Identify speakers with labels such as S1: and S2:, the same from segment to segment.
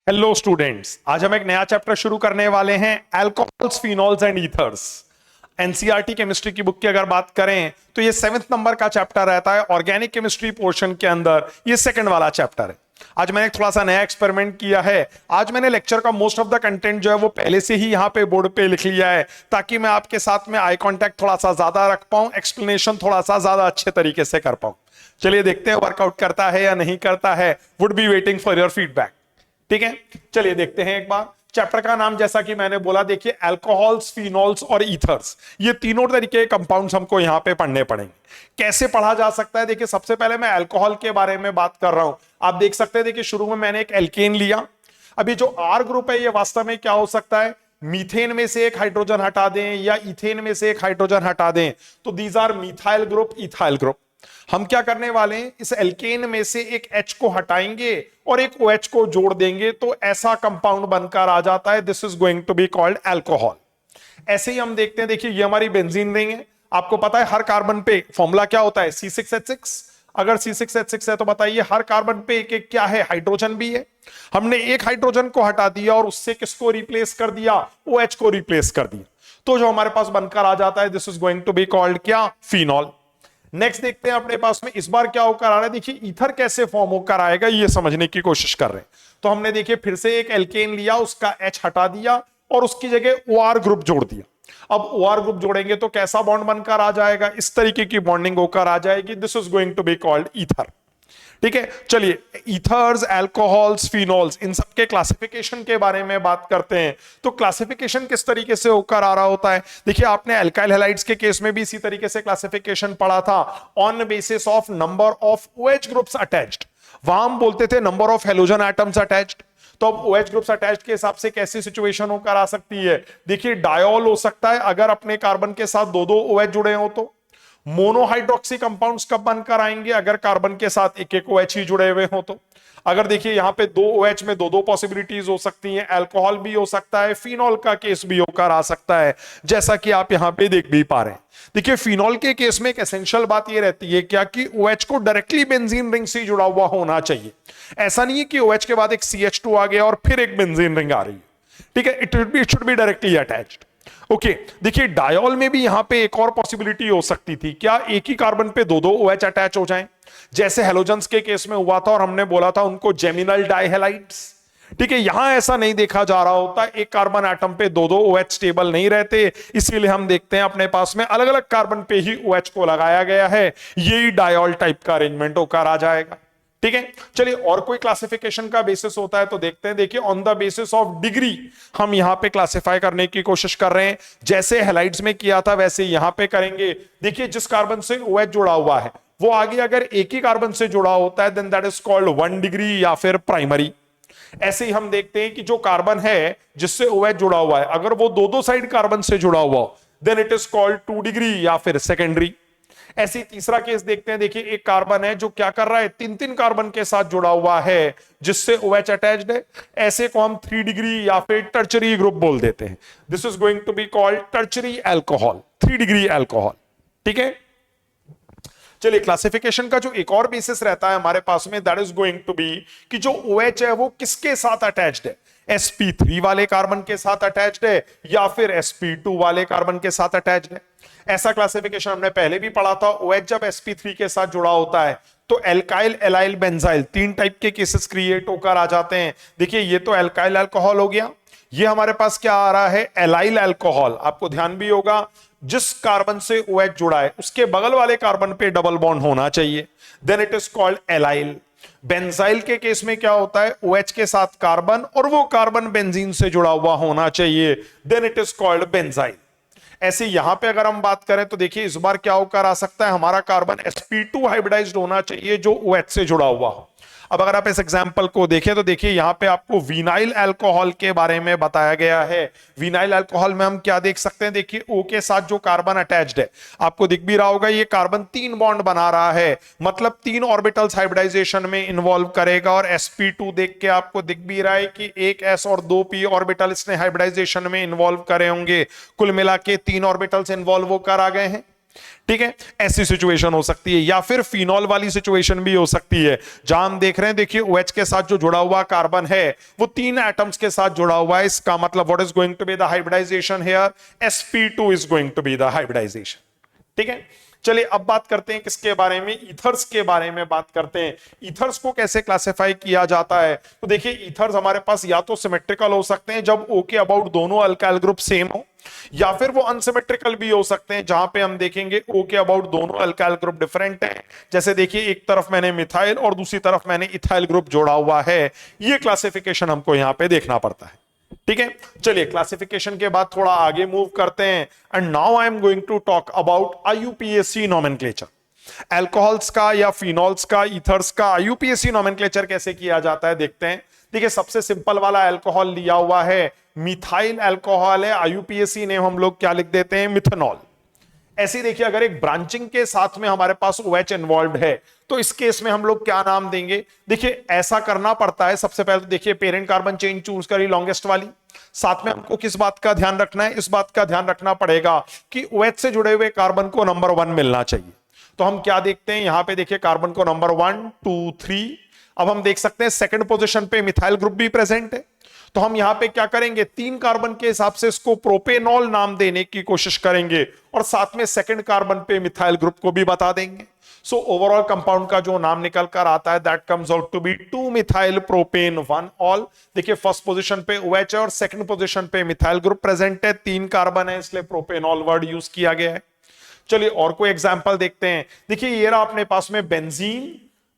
S1: Hello students, आज हम एक नया चैप्टर शुरू करने वाले हैं, alcohols, phenols and ethers. NCERT chemistry की बुक की अगर बात करें तो ये 7th नंबर का चैप्टर रहता है। ऑर्गेनिक केमिस्ट्री पोर्शन के अंदर ये सेकंड वाला चैप्टर है। आज मैंने थोड़ा सा नया एक्सपेरिमेंट किया है। आज मैंने लेक्चर का मोस्ट ऑफ द कंटेंट जो है वो पहले से ही यहाँ पे बोर्ड पे लिख लिया है, ताकि मैं आपके साथ में आई कांटेक्ट थोड़ा सा ज्यादा रख पाऊं, एक्सप्लेनेशन थोड़ा सा ज्यादा अच्छे तरीके से कर पाऊं। चलिए देखते हैं वर्कआउट करता है या नहीं करता है। Would be waiting for your feedback. ठीक है, चलिए देखते हैं एक बार। चैप्टर का नाम जैसा कि मैंने बोला, देखिए अल्कोहल्स, फिनॉल्स और ईथर्स, ये तीनों तरीके के कंपाउंड्स हमको यहां पे पढ़ने पड़ेंगे। कैसे पढ़ा जा सकता है? देखिए सबसे पहले मैं अल्कोहल के बारे में बात कर रहा हूं। आप देख सकते हैं, देखिए शुरू में मैंने एक एल्केन लिया। अभी जो आर ग्रुप है ये वास्तव में क्या हो सकता है? मीथेन में से एक हाइड्रोजन हटा दें या इथेन में से एक हाइड्रोजन हटा दें, तो these are methyl group, ethyl group. हम क्या करने वाले हैं, इस एल्केन में से एक H को हटाएंगे और एक OH को जोड़ देंगे, तो ऐसा कंपाउंड बनकर आ जाता है। This is going to be called alcohol. ऐसे ही हम देखते हैं, देखिए ये हमारी बेंजीन रिंग है। आपको पता है हर कार्बन पे फॉर्मूला क्या होता है? C6H6। अगर C6H6 है तो बताइए हर कार्बन पे एक एक क्या है? हाइड्रोजन भी है। हमने एक हाइड्रोजन को हटा दिया और उससे किसको रिप्लेस कर दिया? OH को रिप्लेस कर दिया, तो जो हमारे पास बनकर आ जाता है, this is going to be called क्या? फिनॉल। नेक्स्ट देखते हैं अपने पास में इस बार क्या होकर आ रहा है। देखिए ईथर कैसे फॉर्म होकर आएगा ये समझने की कोशिश कर रहे हैं। तो हमने देखिए फिर से एक एल्केन लिया, उसका H हटा दिया और उसकी जगह OR ग्रुप जोड़ दिया। अब OR ग्रुप जोड़ेंगे तो कैसा बॉन्ड बनकर आ जाएगा? इस तरीके की बॉन्डिंग होकर आ जाएगी। This is going to be called ether. ठीक है, चलिए ईथर्स, अल्कोहल्स, फिनॉल्स, इन सब के क्लासिफिकेशन के बारे में बात करते हैं। तो क्लासिफिकेशन किस तरीके से होकर आ रहा होता है? देखिए आपने अल्काइल हैलाइड्स के केस में भी इसी तरीके से क्लासिफिकेशन पढ़ा था, on basis of number of OH groups attached. वहां हम बोलते थे number of halogen atoms attached. तो अब OH ग्रुप्स अटैच्ड के हिसाब से कैसी सिचुएशन होकर आ सकती है? देखिए डायोल हो सकता है अगर अपने कार्बन के साथ दो दो OH जुड़े हो तो। मोनोहाइड्रोक्सी कंपाउंड्स कब बनकर आएंगे? अगर कार्बन के साथ एक एक OH ही जुड़े हुए हो तो। अगर देखिए यहां पे दो OH में दो दो पॉसिबिलिटीज हो सकती हैं। अल्कोहल भी हो सकता है, फिनॉल का केस भी होकर आ सकता है, जैसा कि आप यहां पे देख भी पा रहे हैं। देखिए फिनॉल के केस में एक एसेंशियल बात ये रहती है क्या, कि OH को डायरेक्टली बेंजीन रिंग से जुड़ा हुआ होना चाहिए। ऐसा नहीं है कि OH के बाद एक CH2 आ गया और फिर एक बेंजीन रिंग आ रही है। ठीक है, it should be directly attached. Okay, देखिए डायोल में भी यहां पे एक और पॉसिबिलिटी हो सकती थी, क्या एक ही कार्बन पे दो दो OH अटैच हो जाएं, जैसे हेलोजेंस के केस में हुआ था और हमने बोला था उनको जेमिनल डाइहेलाइड्स। ठीक है, यहां ऐसा नहीं देखा जा रहा होता, एक कार्बन एटम पे दो दो OH स्टेबल नहीं रहते, इसीलिए हम देखते हैं अपने पास में अलग अलग कार्बन पे ही OH को लगाया गया है। यही डायोल टाइप का अरेंजमेंट होकर आ जाएगा। ठीक है, चलिए और कोई क्लासिफिकेशन का बेसिस होता है तो देखते हैं। देखिए on the basis of degree हम यहां पे क्लासिफाई करने की कोशिश कर रहे हैं, जैसे हैलाइड्स में किया था वैसे यहां पे करेंगे। देखिए जिस कार्बन से OH जुड़ा हुआ है वो आगे अगर एक ही कार्बन से जुड़ा होता है, then that is called 1 degree या फिर प्राइमरी। ऐसे ही हम देखते हैं कि जो कार्बन है जिससे OH जुड़ा हुआ है, अगर वो दो दो साइड कार्बन से जुड़ा हुआ हो, then it is called 2 degree या फिर सेकेंडरी। ऐसे ही तीसरा केस देखते हैं। देखिए एक कार्बन है जो क्या कर रहा है, तीन तीन कार्बन के साथ जुड़ा हुआ है जिससे OH अटैच्ड है, ऐसे को हम 3 डिग्री या फिर टर्चरी ग्रुप बोल देते हैं। This is going to be called tertiary alcohol, 3 degree alcohol. ठीक है, चलिए क्लासिफिकेशन का जो एक और बेसिस रहता है हमारे पास में, that is going to be कि जो OH है वो किसके साथ अटैच्ड है, sp3 वाले कार्बन के साथ अटैच्ड है या फिर sp2 वाले कार्बन के साथ अटैच्ड है। ऐसा क्लासिफिकेशन हमने पहले भी पढ़ा था। OH जब sp3 के साथ जुड़ा होता है तो एल्काइल, एलाइल, बेंजाइल, तीन टाइप के केसेस क्रिएट होकर आ जाते हैं। देखिए ये तो एल्काइल अल्कोहल हो गया, ये हमारे पास क्या आ रहा है, एलाइल अल्कोहल। आपको ध्यान भी होगा जिस कार्बन से OH जुड़ा है उसके बगल वाले कार्बन पे डबल बॉन्ड होना चाहिए, then it is called allyl. Benzyl के केस में क्या होता है, OH के साथ कार्बन और वो कार्बन बेंजीन से जुड़ा हुआ होना चाहिए, then it is called benzyl. ऐसे यहां पे अगर हम बात करें तो देखिए इस बार क्या होकर आ सकता है, हमारा कार्बन sp2 हाइब्रिडाइज्ड होना चाहिए जो OH से जुड़ा हुआ हो। अब अगर आप इस एग्जांपल को देखें तो देखिए यहां पे आपको विनाइल अल्कोहल के बारे में बताया गया है। विनाइल अल्कोहल में हम क्या देख सकते हैं, देखिए O के साथ जो कार्बन अटैच्ड है, आपको दिख भी रहा होगा ये कार्बन 3 बॉन्ड बना रहा है, मतलब 3 ऑर्बिटल्स हाइब्रिडाइजेशन में इन्वॉल्व करेगा। और sp2 देख के आपको दिख भी रहा है कि एक s और 2 p ऑर्बिटल इसने हाइब्रिडाइजेशन में इन्वॉल्व करे होंगे, कुल मिला के 3 ऑर्बिटल्स इन्वॉल्व होकर आ गए हैं। ठीक है, ऐसी सिचुएशन हो सकती है। या फिर फिनॉल वाली सिचुएशन भी हो सकती है, जहां हम देख रहे हैं, देखिए OH के साथ जो जुड़ा हुआ कार्बन है वो 3 एटम्स के साथ जुड़ा हुआ है। इसका मतलब what is going to be the hybridization here, sp2 is going to be the hybridization. ठीक है, चलिए अब बात करते हैं किसके बारे में, ईथर्स के बारे में बात करते हैं। ईथर्स को कैसे क्लासिफाई किया जाता है, तो देखिए ईथर्स हमारे पास या तो सिमेट्रिकल हो सकते हैं जब O के अबाउट दोनों अल्काइल ग्रुप सेम हो, या फिर वो अनसिमेट्रिकल भी हो सकते हैं जहां पे हम देखेंगे O के अबाउट दोनों अल्काइल ग्रुप डिफरेंट हैं। जैसे देखिए एक तरफ मैंने मिथाइल और दूसरी तरफ मैंने इथाइल ग्रुप जोड़ा हुआ है। ये क्लासिफिकेशन हमको यहां पे देखना पड़ता है। ठीक है, चलिए क्लासिफिकेशन के बाद थोड़ा आगे मूव करते हैं। And now I am going to talk about IUPAC nomenclature. Alcohols का या फिनॉल्स का, ईथर्स का IUPAC नोमेनक्लेचर कैसे किया जाता है देखते हैं। देखिए सबसे सिंपल वाला अल्कोहल लिया हुआ है, मिथाइल अल्कोहल है, IUPAC नेम हम लोग क्या लिख देते हैं, मिथेनॉल। ऐसे ही देखिए अगर एक ब्रांचिंग के साथ में हमारे पास OH इन्वॉल्व है तो इस केस में हम लोग क्या नाम देंगे। देखिए ऐसा करना पड़ता है, सबसे पहले तो देखिए पेरेंट कार्बन चेन चूज करी लॉन्गेस्ट वाली। साथ में हमको किस बात का ध्यान रखना है, इस बात का ध्यान रखना पड़ेगा कि OH से जुड़े हुए कार्बन को नंबर 1 मिलना चाहिए। तो हम क्या देखते हैं यहां पे, देखिए कार्बन को नंबर 1 2 3। अब हम देख सकते हैं सेकंड पोजीशन पे मिथाइल ग्रुप भी प्रेजेंट है, तो हम यहां पे क्या करेंगे, 3 कार्बन के हिसाब से इसको प्रोपेनॉल नाम देने की कोशिश करेंगे और साथ में सेकंड कार्बन पे मिथाइल ग्रुप को भी बता देंगे। सो ओवरऑल कंपाउंड का जो नाम निकल कर आता है that comes out to be 2 methyl propane 1 ol. देखिए फर्स्ट पोजीशन पे OH है और सेकंड पोजीशन पे मिथाइल ग्रुप प्रेजेंट है, 3 कार्बन है इसलिए प्रोपेनॉल वर्ड यूज किया गया है। चलिए और कोई एग्जांपल देखते हैं। देखिए ये रहा अपने पास में बेंजीन,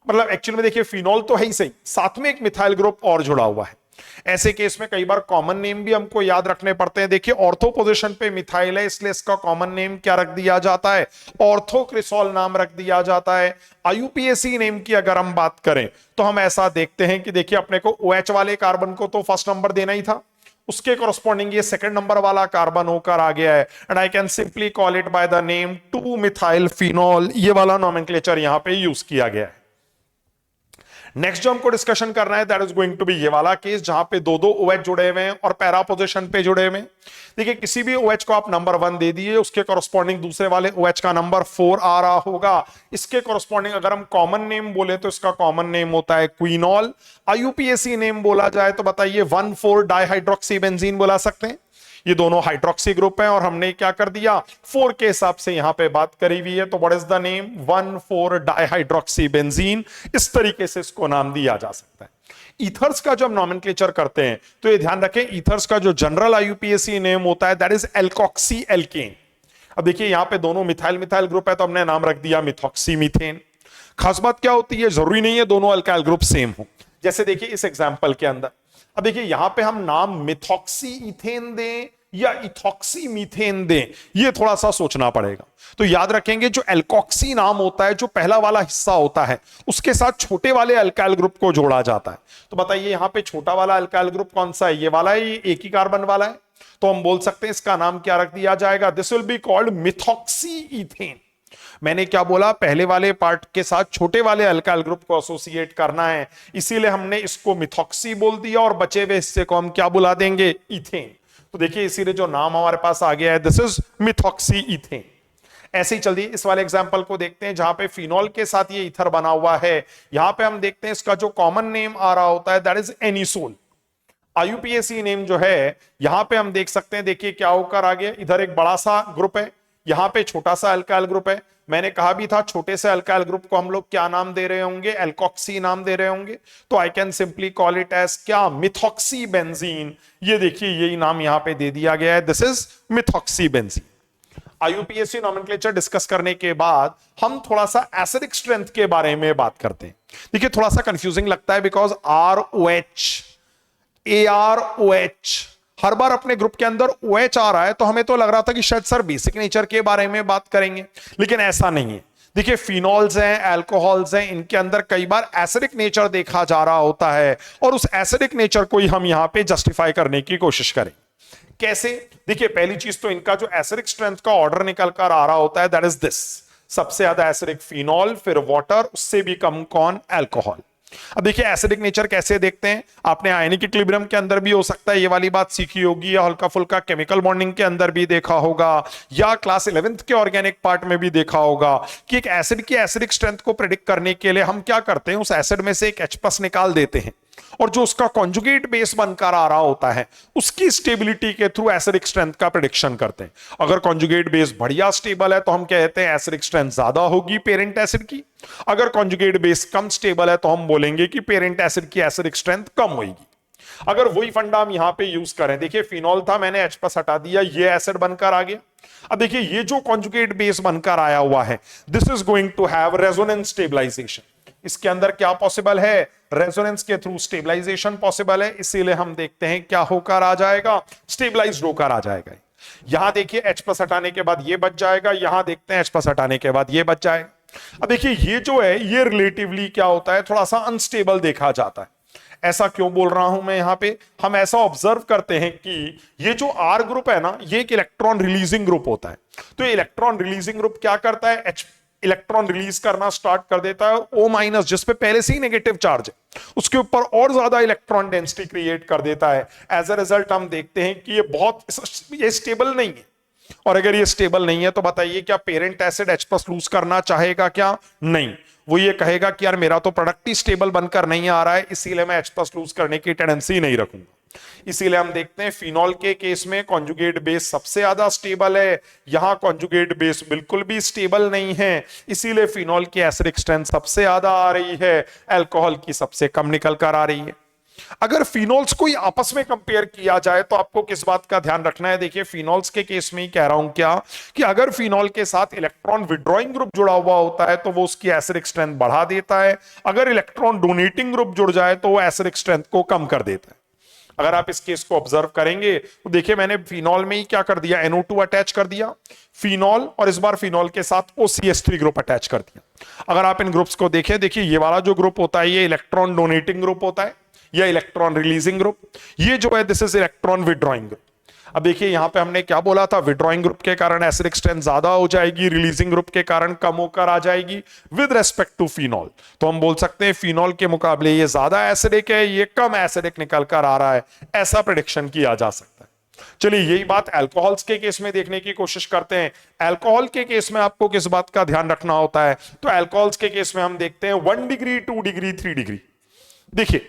S1: मतलब एक्चुअली में देखिए फिनॉल तो है ही सही, साथ में एक मिथाइल ग्रुप और जुड़ा हुआ है। ऐसे केस में कई बार कॉमन नेम भी हमको याद रखने पड़ते हैं। देखिए ऑर्थो पोजीशन पे मिथाइल है इसलिए इसका कॉमन नेम क्या रख दिया जाता है, ऑर्थोक्रिसॉल नाम रख दिया जाता है। IUPAC नेम की अगर हम बात करें तो हम ऐसा देखते हैं कि देखिए अपने को OH वाले कार्बन को तो फर्स्ट नंबर देना ही था, उसके कॉरस्पॉन्डिंग ये सेकंड नंबर वाला कार्बन होकर आ गया है and I can simply call it by the name 2 methyl phenol. ये वाला नोमेनक्लेचर यहां पे यूज किया गया है। नेक्स्ट जो हमको डिस्कशन करना है that is going to be ये वाला केस जहां पे दो OH जुड़े हुए हैं और पैरा पोजीशन पे जुड़े हुए हैं। देखिए किसी भी OH को आप नंबर 1 दे दिए, उसके कॉरस्पॉन्डिंग दूसरे वाले OH का नंबर 4 आ रहा होगा। इसके कॉरस्पॉन्डिंग अगर हम कॉमन नेम बोले तो इसका कॉमन नेम होता है क्विनॉल। IUPAC नेम बोला जाए तो बताइए 1,4 डाइहाइड्रोक्सी बेंजीन बोला सकते हैं। ये दोनों हाइड्रोक्सी ग्रुप हैं और हमने क्या कर दिया 4 के हिसाब से यहां पे बात करी हुई है, तो what is the name 1,4 dihydroxy benzene. इस तरीके से इसको नाम दिया जा सकता है। ईथर्स का जब नॉमेनक्लेचर करते हैं तो ये ध्यान रखें ईथर्स का जो जनरल IUPAC नेम होता है दैट इज एल्कोक्सी एल्केन। अब देखिए यहां पे दोनों मिथाइल मिथाइल ग्रुप है तो हमने नाम रख दिया मिथॉक्सी मीथेन। खास बात क्या होती है, जरूरी नहीं है दोनों अल्काइल ग्रुप सेम हो। जैसे देखिए इस एग्जांपल के अंदर अब देखिए यहां पे हम नाम मिथॉक्सी इथेन दें या इथॉक्सी मीथेन दें, ये थोड़ा सा सोचना पड़ेगा। तो याद रखेंगे जो एल्कोक्सी नाम होता है, जो पहला वाला हिस्सा होता है, उसके साथ छोटे वाले अल्काइल ग्रुप को जोड़ा जाता है। तो बताइए यहां पे छोटा वाला अल्काइल ग्रुप कौन सा है, ये वाला है, ये एक ही कार्बन वाला है, तो हम बोल सकते हैं इसका नाम क्या रख दिया जाएगा, this will be called methoxy ethane. मैंने क्या बोला, पहले वाले पार्ट के साथ छोटे वाले अल्काइल ग्रुप को एसोसिएट करना है, इसीलिए हमने इसको मिथॉक्सी बोल दिया और बचे हुए हिस्से को हम क्या बुला देंगे, इथेन। तो देखिए इसीलिए जो नाम हमारे पास आ गया है दिस इज मिथॉक्सी इथेन। ऐसे ही चलिए इस वाले एग्जांपल को देखते हैं जहां पे फिनॉल के साथ ये ईथर बना हुआ है। यहां पे हम देखते हैं इसका जो कॉमन नेम आ रहा होता है that is anisole. IUPAC name जो है यहां पे हम देख सकते हैं, देखिए क्या होकर आ गया, इधर एक बड़ा सा ग्रुप है, यहां पे छोटा सा अल्काइल ग्रुप है। मैंने कहा भी था छोटे से अल्काइल ग्रुप को हम लोग क्या नाम दे रहे होंगे, एल्कोक्सी नाम दे रहे होंगे। तो I can simply call it as क्या, मिथॉक्सी बेंजीन। ये देखिए यही नाम यहां पे दे दिया गया है, this is methoxy benzene. IUPAC nomenclature discuss करने के बाद हम थोड़ा सा एसिडिक स्ट्रेंथ के बारे में बात करते हैं। देखिए थोड़ा सा कंफ्यूजिंग लगता है बिकॉज ROH AROH हर बार अपने ग्रुप के अंदर OH आ रहा है, तो हमें तो लग रहा था कि शायद सर बेसिक नेचर के बारे में बात करेंगे, लेकिन ऐसा नहीं है। देखिए फिनॉल्स हैं, अल्कोहल्स हैं, इनके अंदर कई बार एसिडिक नेचर देखा जा रहा होता है और उस एसिडिक नेचर को ही हम यहां पे जस्टिफाई करने की कोशिश करें। कैसे, देखिए पहली चीज तो इनका जो एसिडिक स्ट्रेंथ का ऑर्डर निकल कर आ रहा होता है दैट इज दिस, सबसे ज्यादा एसिडिक फिनॉल, फिर वाटर, उससे भी कम कौन, अल्कोहल। अब देखिए एसिडिक नेचर कैसे देखते हैं, आपने आयनिक इक्विलिब्रियम के अंदर भी हो सकता है ये वाली बात सीखी होगी, या हल्का फुल्का केमिकल बॉन्डिंग के अंदर भी देखा होगा, या क्लास 11th के ऑर्गेनिक पार्ट में भी देखा होगा कि एक एसिड की एसिडिक स्ट्रेंथ को प्रेडिक्ट करने के लिए हम क्या करते हैं, उस एसिड में से एक H+ निकाल देते हैं और जो उसका कॉन्जुगेट बेस बनकर आ रहा होता है उसकी स्टेबिलिटी के थ्रू एसिडिक स्ट्रेंथ का प्रेडिक्शन करते हैं। अगर कॉन्जुगेट बेस बढ़िया स्टेबल है तो हम कहते हैं एसिडिक स्ट्रेंथ ज्यादा होगी पेरेंट एसिड की, अगर कॉन्जुगेट बेस कम स्टेबल है तो हम बोलेंगे कि पेरेंट एसिड की एसिडिक स्ट्रेंथ कम होगी। अगर वही फंडा हम यहां पे यूज करें, देखिए फिनॉल था, मैंने H+ हटा दिया, ये एसिड बनकर आ गया। अब देखिए ये जो कॉन्जुगेट बेस बनकर आया हुआ है, this is going to have resonance stabilization. इसके अंदर क्या पॉसिबल है, रेजोनेंस के थ्रू स्टेबलाइजेशन पॉसिबल है, इसीलिए हम देखते हैं क्या होकर आ जाएगा, स्टेबलाइज्ड होकर आ जाएगा। यहां देखिए H+ हटाने के बाद ये बच जाएगा, यहां देखते हैं H+ हटाने के बाद ये बच जाएगा। अब देखिए ये जो है ये रिलेटिवली क्या होता है, थोड़ा सा अनस्टेबल देखा जाता है। ऐसा क्यों बोल रहा हूं मैं, यहां पे हम ऐसा ऑब्जर्व करते हैं कि ये जो R ग्रुप है ना, ये एक इलेक्ट्रॉन रिलीजिंग ग्रुप होता है। तो इलेक्ट्रॉन रिलीजिंग ग्रुप क्या करता है, इलेक्ट्रॉन रिलीज करना स्टार्ट कर देता है, O- जिस पे पहले से ही नेगेटिव चार्ज है उसके ऊपर और ज्यादा इलेक्ट्रॉन डेंसिटी क्रिएट कर देता है। एज अ रिजल्ट हम देखते हैं कि ये स्टेबल नहीं है, और अगर ये स्टेबल नहीं है तो बताइए क्या पेरेंट एसिड H+ लूज करना चाहेगा क्या, नहीं, वो ये कहेगा कि यार मेरा तो प्रोडक्ट ही स्टेबल बनकर नहीं आ रहा है, इसीलिए मैं H+ लूज करने की टेंडेंसी नहीं रखूंगा। इसीलिए हम देखते हैं फिनॉल के केस में कॉन्जुगेट बेस सबसे ज्यादा स्टेबल है, यहां कॉन्जुगेट बेस बिल्कुल भी स्टेबल नहीं है, इसीलिए फिनॉल की एसिडिक स्ट्रेंथ सबसे ज्यादा आ रही है, अल्कोहल की सबसे कम निकल कर आ रही है। अगर फिनोल्स को ही आपस में कंपेयर किया जाए तो आपको किस बात का ध्यान रखना है, देखिए फिनोल्स के केस में ही कह रहा हूं क्या, कि अगर फिनॉल के साथ इलेक्ट्रॉन विड्रॉइंग ग्रुप जुड़ा हुआ होता है तो वो उसकी एसिडिक स्ट्रेंथ बढ़ा देता है, अगर इलेक्ट्रॉन डोनेटिंग ग्रुप जुड़ जाए तो वो एसिडिक स्ट्रेंथ को कम कर देता है। अगर आप इस केस को ऑब्जर्व करेंगे तो देखिए मैंने फिनॉल में ही क्या कर दिया, NO2 अटैच कर दिया फिनॉल, और इस बार फिनॉल के साथ OCH3 ग्रुप अटैच कर दिया। अगर आप इन ग्रुप्स को देखें, देखिए ये वाला जो ग्रुप होता है ये इलेक्ट्रॉन डोनेटिंग ग्रुप होता है, या इलेक्ट्रॉन रिलीजिंग ग्रुप, ये जो है this is electron withdrawing group. अब देखिए यहां पे हमने क्या बोला था, विड्रॉइंग ग्रुप के कारण एसिडिक स्ट्रेंथ ज्यादा हो जाएगी, रिलीजिंग ग्रुप के कारण कम होकर आ जाएगी विद रेस्पेक्ट टू फिनॉल। तो हम बोल सकते हैं फिनॉल के मुकाबले ये ज्यादा एसिडिक है, ये कम एसिडिक निकल कर आ रहा है, ऐसा प्रेडिक्शन किया जा सकता है। चलिए यही बात अल्कोहल्स के केस में देखने की कोशिश करते हैं। अल्कोहल के केस में आपको किस बात का ध्यान रखना होता है, तो अल्कोहल्स के केस में हम देखते हैं 1 डिग्री 2 डिग्री 3 डिग्री। देखिए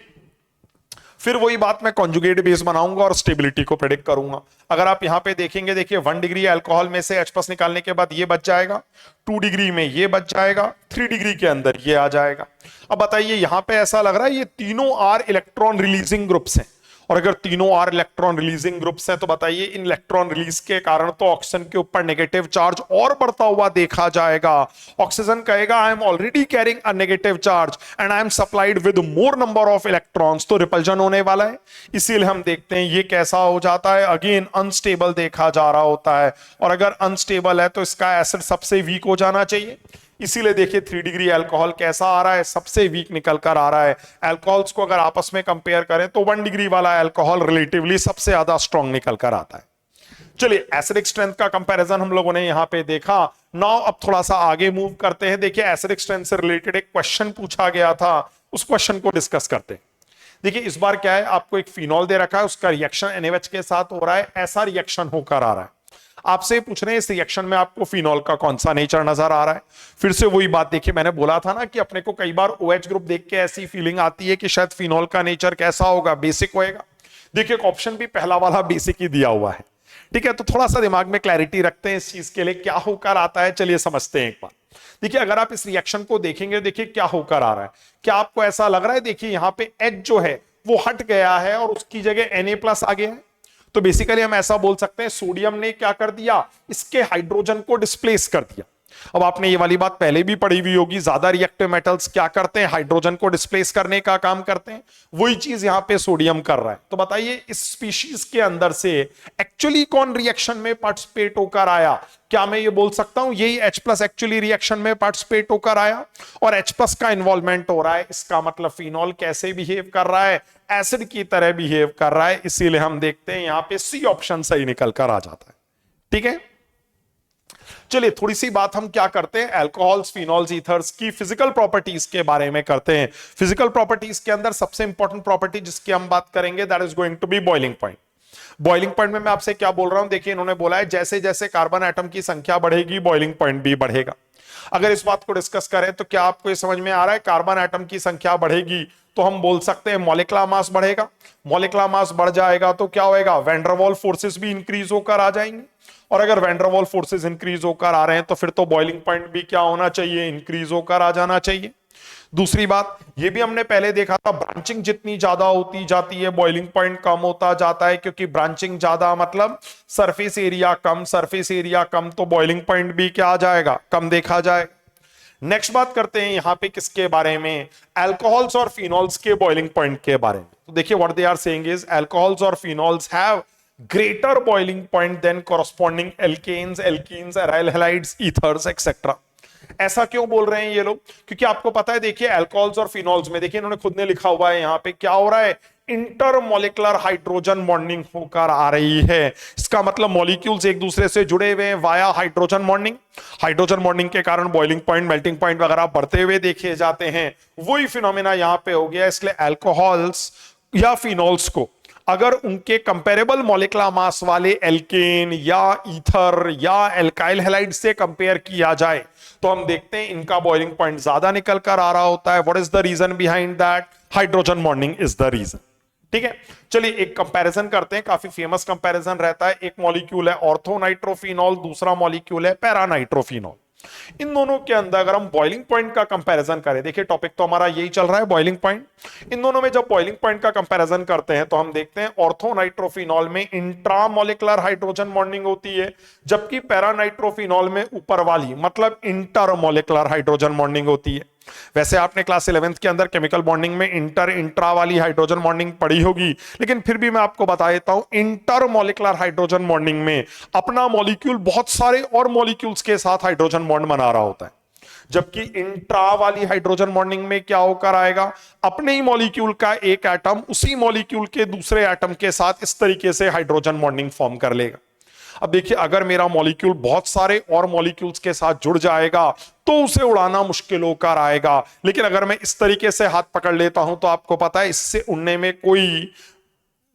S1: फिर वही बात, मैं कॉन्जुगेट बेस बनाऊंगा और स्टेबिलिटी को प्रेडिक्ट करूंगा। अगर आप यहां पे देखेंगे, देखिए 1 डिग्री अल्कोहल में से H+ निकालने के बाद ये बच जाएगा, 2 डिग्री में ये बच जाएगा, 3 डिग्री के अंदर ये आ जाएगा। अब बताइए यहां पे ऐसा लग रहा है ये तीनों R इलेक्ट्रॉन रिलीजिंग ग्रुप्स हैं, और अगर तीनों R इलेक्ट्रॉन रिलीजिंग ग्रुप्स हैं तो बताइए इन इलेक्ट्रॉन रिलीज के कारण तो ऑक्सीजन के ऊपर नेगेटिव चार्ज और बढ़ता हुआ देखा जाएगा। ऑक्सीजन कहेगा I am already carrying a negative charge and I am supplied with more number of electrons, तो रिपल्जन होने वाला है। इसीलिए हम देखते हैं ये कैसा हो जाता है, अगेन अनस्टेबल देखा जा रहा होता है, और अगर अनस्टेबल है तो इसका एसिड सबसे वीक हो जाना चाहिए। इसीलिए देखिए 3 डिग्री अल्कोहल कैसा आ रहा है, सबसे वीक निकल कर आ रहा है। अल्कोहल्स को अगर आपस में कंपेयर करें तो 1 डिग्री वाला अल्कोहल रिलेटिवली सबसे ज्यादा स्ट्रॉन्ग निकल कर आता है। चलिए एसिडिक स्ट्रेंथ का कंपैरिजन हम लोगों ने यहां पे देखा। नाउ अब थोड़ा सा आगे मूव करते हैं। देखिए एसिडिक स्ट्रेंथ से रिलेटेड एक क्वेश्चन पूछा गया था, उस क्वेश्चन को डिस्कस करते हैं। देखिए इस बार क्या है, आपको एक फिनॉल दे रखा है, उसका रिएक्शन NaOH के साथ हो रहा है, ऐसा रिएक्शन होकर आ रहा है। आपसे पूछ रहे हैं इस रिएक्शन में आपको फिनॉल का कौन सा नेचर नजर आ रहा है। फिर से वही बात, देखिए मैंने बोला था ना कि अपने को कई बार OH ग्रुप देख के ऐसी फीलिंग आती है कि शायद फिनॉल का नेचर कैसा होगा, बेसिक होएगा। देखिए ऑप्शन भी पहला वाला बेसिक ही दिया हुआ है, ठीक है। तो थोड़ा सा दिमाग में क्लैरिटी रखते हैं इस चीज के लिए, क्या होकर आता है चलिए समझते हैं एक बार। देखिए अगर आप इस रिएक्शन को देखेंगे, देखिए क्या होकर आ रहा है, क्या आपको ऐसा लग रहा है, देखिए यहां पे H जो है वो हट गया है और उसकी जगह Na+ आ गया है। तो बेसिकली हम ऐसा बोल सकते हैं सोडियम ने क्या कर दिया, इसके हाइड्रोजन को डिस्प्लेस कर दिया। अब आपने ये वाली बात पहले भी पढ़ी हुई होगी, ज्यादा रिएक्टिव मेटल्स क्या करते हैं, हाइड्रोजन को डिस्प्लेस करने का काम करते हैं। वही चीज यहां पे सोडियम कर रहा है। तो बताइए इस स्पीशीज के अंदर से एक्चुअली कौन रिएक्शन में पार्टिसिपेट होकर आया, क्या मैं ये बोल सकता हूं यही H+ एक्चुअली रिएक्शन में पार्टिसिपेट होकर आया और H+ का इन्वॉल्वमेंट हो रहा है। इसका मतलब फिनॉल कैसे बिहेव कर रहा है, एसिड की तरह बिहेव कर रहा है। इसीलिए हम देखते हैं यहां पे C ऑप्शन सही निकल कर आ जाता है, ठीक है। चलिए थोड़ी सी बात हम क्या करते हैं, अल्कोहल्स, फिनॉल्स, ईथर्स की फिजिकल प्रॉपर्टीज के बारे में करते हैं। फिजिकल प्रॉपर्टीज के अंदर सबसे इंपॉर्टेंट प्रॉपर्टी जिसकी हम बात करेंगे that is going to be boiling point. Boiling point में मैं आपसे क्या बोल रहा हूं, देखिए इन्होंने बोला है जैसे जैसे कार्बन एटम की संख्या बढ़ेगी बॉइलिंग पॉइंट भी बढ़ेगा। अगर इस बात को डिस्कस करें तो क्या आपको ये समझ में आ रहा है, कार्बन एटम की संख्या बढ़ेगी तो हम बोल सकते हैं मॉलिक्यूलर मास बढ़ेगा। मॉलिक्यूलर मास बढ़ जाएगा तो क्या होएगा, वैन डर वाल्स फोर्सेस भी इंक्रीज होकर आ जाएंगे। और अगर van der Waals forces increase होकर आ रहे हैं तो फिर तो बॉइलिंग पॉइंट भी क्या होना चाहिए, इंक्रीज होकर आ जाना चाहिए। दूसरी बात ये भी हमने पहले देखा था, ब्रांचिंग जितनी ज्यादा होती जाती है बॉइलिंग पॉइंट कम होता जाता है, क्योंकि ब्रांचिंग ज्यादा मतलब सरफेस एरिया कम, सरफेस एरिया कम तो बॉइलिंग पॉइंट भी क्या आ जाएगा, कम देखा जाएगा। नेक्स्ट बात करते हैं यहां पे किसके बारे में, अल्कोहल्स और फिनॉल्स के बॉइलिंग पॉइंट के बारे में। तो देखिए what they are saying is alcohols और phenols have greater boiling point than corresponding alkanes, alkenes, aryl halides, ethers etcetera. ऐसा क्यों बोल रहे हैं ये लोग, क्योंकि आपको पता है देखिए अल्कोहल्स और फिनॉल्स में देखिए इन्होंने खुद ने लिखा हुआ है यहां पे क्या हो रहा है, इंटरमोलिकुलर हाइड्रोजन बॉन्डिंग होकर आ रही है। इसका मतलब मॉलिक्यूल्स एक दूसरे से जुड़े हुए हैं via hydrogen bonding. Hydrogen bonding के कारण बॉइलिंग पॉइंट, मेल्टिंग पॉइंट वगैरह बढ़ते हुए देखे जाते हैं। वही फिनोमेना यहां पे हो गया। इसलिए अल्कोहल्स या फिनॉल्स को अगर उनके कंपेरेबल मॉलिक्यूलर मास वाले एल्केन या ईथर या एल्काइल हैलाइड से कंपेयर किया जाए तो हम देखते हैं इनका बॉइलिंग पॉइंट ज्यादा निकल कर आ रहा होता है। What is the reason behind that, hydrogen bonding is the reason. ठीक है, चलिए एक कंपैरिजन करते हैं, काफी फेमस कंपैरिजन रहता है। एक मॉलिक्यूल है ऑर्थोनाइट्रोफिनॉल, दूसरा मॉलिक्यूल है पैरानाइट्रोफिनॉल। इन दोनों के अंदर अगर हम बॉइलिंग पॉइंट का कंपैरिजन करें, देखिए टॉपिक तो हमारा यही चल रहा है बॉइलिंग पॉइंट। इन दोनों में जब बॉइलिंग पॉइंट का कंपैरिजन करते हैं तो हम देखते हैं ऑर्थोनाइट्रोफिनॉल में इंट्रामोलिकुलर हाइड्रोजन बॉन्डिंग होती है, जबकि पैरानाइट्रोफिनॉल में ऊपर वाली मतलब इंटरमोलिकुलर हाइड्रोजन बॉन्डिंग होती है। वैसे आपने क्लास 11th के अंदर केमिकल बॉन्डिंग में इंटर इंट्रा वाली हाइड्रोजन बॉन्डिंग पढ़ी होगी, लेकिन फिर भी मैं आपको बता देता हूं इंटर मॉलिकुलर हाइड्रोजन बॉन्डिंग में अपना मॉलिक्यूल बहुत सारे और मॉलिक्यूल्स के साथ हाइड्रोजन बॉन्ड बना रहा होता है, जबकि इंट्रा वाली हाइड्रोजन बॉन्डिंग में क्या होकर आएगा, अपने ही मॉलिक्यूल का एक एटम उसी मॉलिक्यूल के दूसरे एटम के साथ इस तरीके से हाइड्रोजन बॉन्डिंग फॉर्म कर लेगा। अब देखिए अगर मेरा मॉलिक्यूल बहुत सारे और मॉलिक्यूल्स के साथ जुड़ जाएगा तो उसे उड़ाना मुश्किल होकर आएगा, लेकिन अगर मैं इस तरीके से हाथ पकड़ लेता हूं तो आपको पता है इससे उड़ने में कोई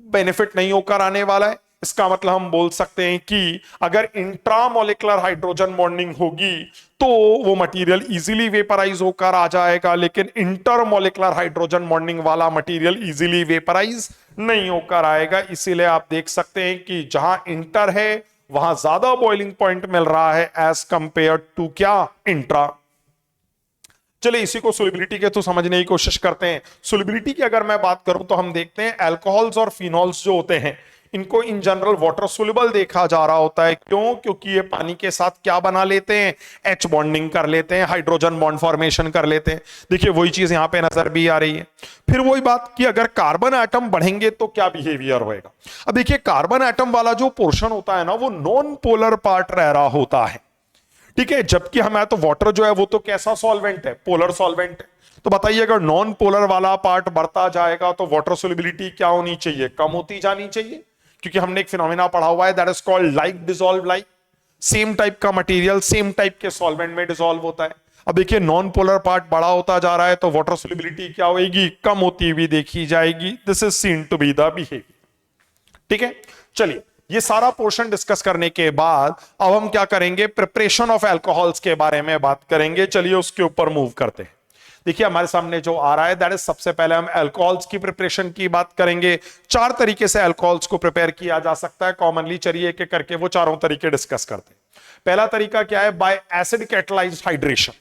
S1: बेनिफिट नहीं होकर आने वाला है। इसका मतलब हम बोल सकते हैं कि अगर इंट्रामोलिकुलर हाइड्रोजन बॉन्डिंग होगी तो वो मटेरियल इजीली वेपराइज होकर आ जाएगा, लेकिन इंटरमोलिकुलर हाइड्रोजन बॉन्डिंग वाला मटेरियल इजीली वेपराइज नहीं होकर आएगा। इसीलिए आप देख सकते हैं कि जहां इंटर है वहां ज्यादा बॉइलिंग पॉइंट मिल रहा है एज कंपेयर टू क्या, इंट्रा। चलिए इसी को सोलिबिलिटी के तो समझने की कोशिश करते हैं। सोलिबिलिटी की अगर मैं बात करूं तो हम देखते हैं अल्कोहल्स और फिनॉल्स जो होते हैं इनको इन जनरल वाटर सोल्यूबल देखा जा रहा होता है। क्यों, क्योंकि ये पानी के साथ क्या बना लेते हैं, एच बॉन्डिंग कर लेते हैं, हाइड्रोजन बॉन्ड फॉर्मेशन कर लेते हैं। देखिए वही चीज यहां पे नजर भी आ रही है। फिर वही बात कि अगर कार्बन एटम बढ़ेंगे तो क्या बिहेवियर होएगा। अब देखिए कार्बन एटम वाला जो पोर्शन होता है ना वो नॉन पोलर पार्ट रह रहा होता है, ठीक है, जबकि हमारा तो वाटर जो है वो तो कैसा सॉल्वेंट है, पोलर सॉल्वेंट है। तो बताइए अगर नॉन पोलर वाला पार्ट बढ़ता जाएगा तो वाटर सोल्युबिलिटी क्या होनी चाहिए, कम होती जानी चाहिए, क्योंकि हमने एक फिनोमेना पढ़ा हुआ है that is called like dissolve like. Same type का मटेरियल सेम टाइप के सॉल्वेंट में डिसॉल्व होता है। अब देखिए नॉन पोलर पार्ट बड़ा होता जा रहा है तो वाटर सोल्युबिलिटी क्या होगी, कम होती हुई देखी जाएगी। This is seen to be the behaviour. ठीक है, चलिए ये सारा पोर्शन डिस्कस करने के बाद अब हम क्या करेंगे, प्रिपरेशन ऑफ अल्कोहल्स के बारे में बात करेंगे। चलिए उसके ऊपर मूव करते हैं। देखिए हमारे सामने जो आ रहा है दैट इज, सबसे पहले हम अल्कोहल्स की प्रिपरेशन की बात करेंगे। चार तरीके से अल्कोहल्स को प्रिपेयर किया जा सकता है कॉमनली। चलिए एक एक करके वो चारों तरीके डिस्कस करते हैं। पहला तरीका क्या है, बाय एसिड कैटलाइज्ड हाइड्रेशन।